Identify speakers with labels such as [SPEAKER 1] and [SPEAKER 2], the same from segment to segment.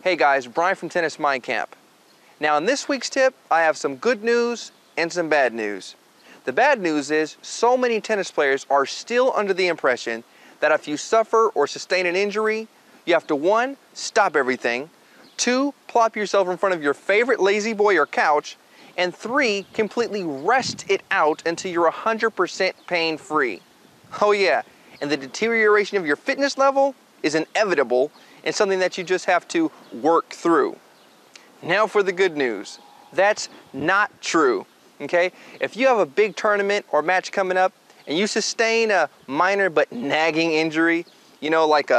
[SPEAKER 1] Hey guys, Brian from TennisMindCamp. Now in this week's tip, I have some good news and some bad news. The bad news is so many tennis players are still under the impression that if you suffer or sustain an injury, you have to 1, stop everything, 2, plop yourself in front of your favorite lazy boy or couch, and 3, completely rest it out until you're 100% pain-free. Oh yeah, and the deterioration of your fitness level is inevitable and something that you just have to work through. Now for the good news. That's not true, okay? If you have a big tournament or match coming up and you sustain a minor but nagging injury, like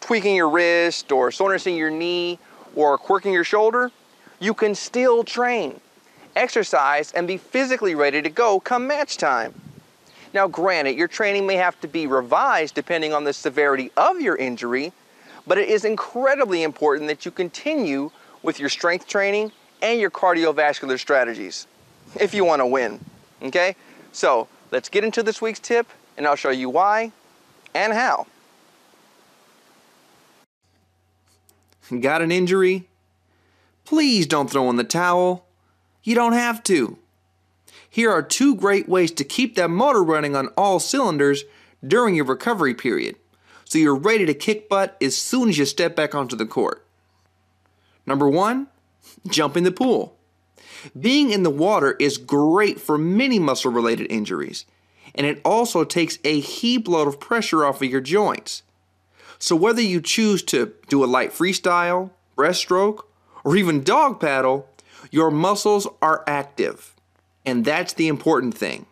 [SPEAKER 1] tweaking your wrist or soreness in your knee or quirking your shoulder, you can still train, exercise, and be physically ready to go come match time. Now granted, your training may have to be revised depending on the severity of your injury, but it is incredibly important that you continue with your strength training and your cardiovascular strategies if you want to win, okay? So let's get into this week's tip and I'll show you why and how.
[SPEAKER 2] Got an injury? Please don't throw in the towel. You don't have to. Here are 2 great ways to keep that motor running on all cylinders during your recovery period, so you're ready to kick butt as soon as you step back onto the court. Number 1, jump in the pool. Being in the water is great for many muscle-related injuries, and it also takes a heap load of pressure off of your joints. So whether you choose to do a light freestyle, breaststroke, or even dog paddle, your muscles are active, and that's the important thing.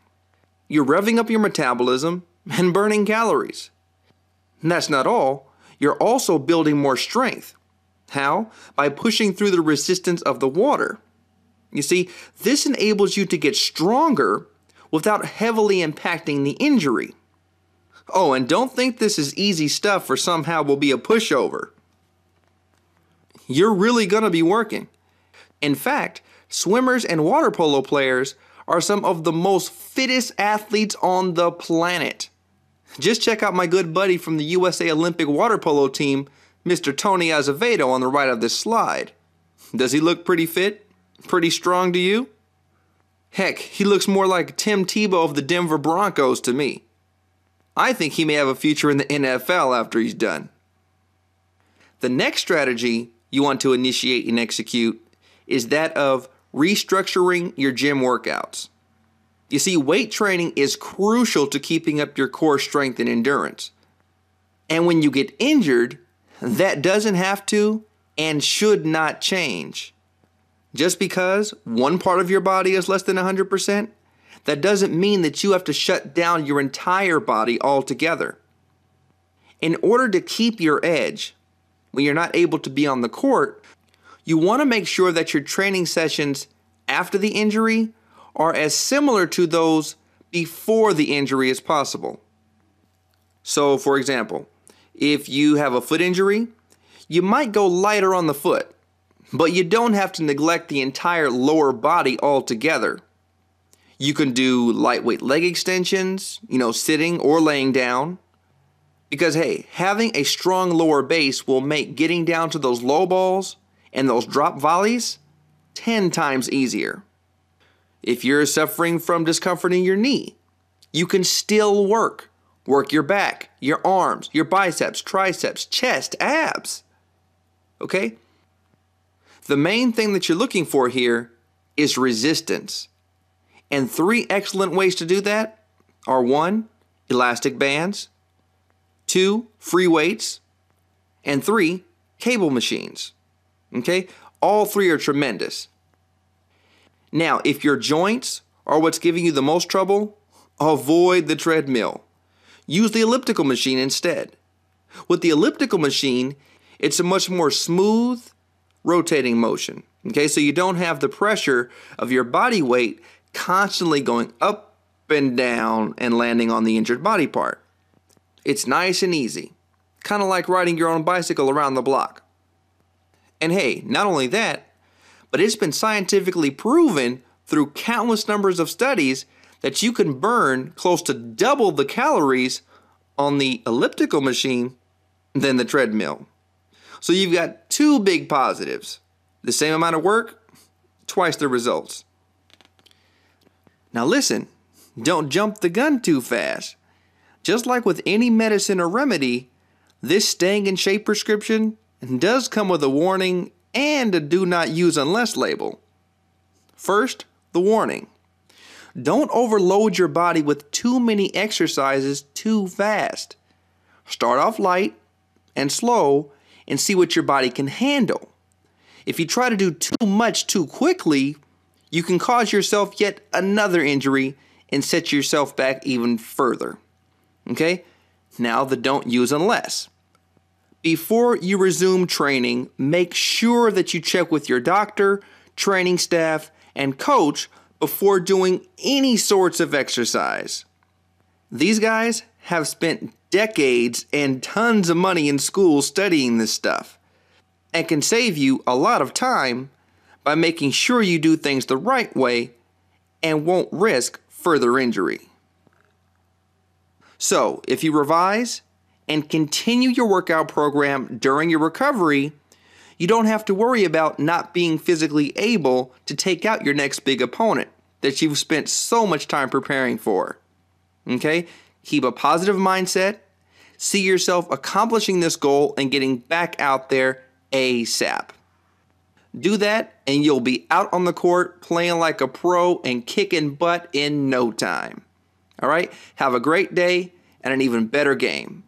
[SPEAKER 2] You're revving up your metabolism and burning calories. And that's not all, you're also building more strength. How? By pushing through the resistance of the water. You see, this enables you to get stronger without heavily impacting the injury. Oh, and don't think this is easy stuff or somehow will be a pushover. You're really gonna be working. In fact, swimmers and water polo players are some of the most fittest athletes on the planet. Just check out my good buddy from the USA Olympic water polo team, Mr. Tony Azevedo, on the right of this slide. Does he look pretty fit? Pretty strong to you? Heck, he looks more like Tim Tebow of the Denver Broncos to me. I think he may have a future in the NFL after he's done. The next strategy you want to initiate and execute is that of restructuring your gym workouts. You see, weight training is crucial to keeping up your core strength and endurance. And when you get injured, that doesn't have to and should not change. Just because one part of your body is less than 100%, that doesn't mean that you have to shut down your entire body altogether. In order to keep your edge, when you're not able to be on the court, you want to make sure that your training sessions after the injury are as similar to those before the injury as possible. So, for example, if you have a foot injury, you might go lighter on the foot, but you don't have to neglect the entire lower body altogether. You can do lightweight leg extensions, sitting or laying down. Because hey, having a strong lower base will make getting down to those low balls and those drop volleys 10 times easier. If you're suffering from discomfort in your knee, you can still work. Work your back, your arms, your biceps, triceps, chest, abs. Okay? The main thing that you're looking for here is resistance. And 3 excellent ways to do that are 1, elastic bands, 2, free weights, and 3, cable machines. Okay? All 3 are tremendous. Now, if your joints are what's giving you the most trouble, avoid the treadmill. Use the elliptical machine instead. With the elliptical machine, it's a much more smooth, rotating motion. Okay, so you don't have the pressure of your body weight constantly going up and down and landing on the injured body part. It's nice and easy, kind of like riding your own bicycle around the block. And hey, not only that, but it's been scientifically proven through countless numbers of studies that you can burn close to double the calories on the elliptical machine than the treadmill. So you've got two big positives. The same amount of work, twice the results. Now listen, don't jump the gun too fast. Just like with any medicine or remedy, this staying in shape prescription does come with a warning and a do not use unless label. First, the warning. Don't overload your body with too many exercises too fast. Start off light and slow and see what your body can handle. If you try to do too much too quickly, you can cause yourself yet another injury and set yourself back even further. Okay? Now the don't use unless. Before you resume training, make sure that you check with your doctor, training staff, and coach before doing any sorts of exercise. These guys have spent decades and tons of money in school studying this stuff and can save you a lot of time by making sure you do things the right way and won't risk further injury. So, if you revise and continue your workout program during your recovery, you don't have to worry about not being physically able to take out your next big opponent that you've spent so much time preparing for. Okay? Keep a positive mindset. See yourself accomplishing this goal and getting back out there ASAP. Do that and you'll be out on the court playing like a pro and kicking butt in no time. All right? Have a great day and an even better game.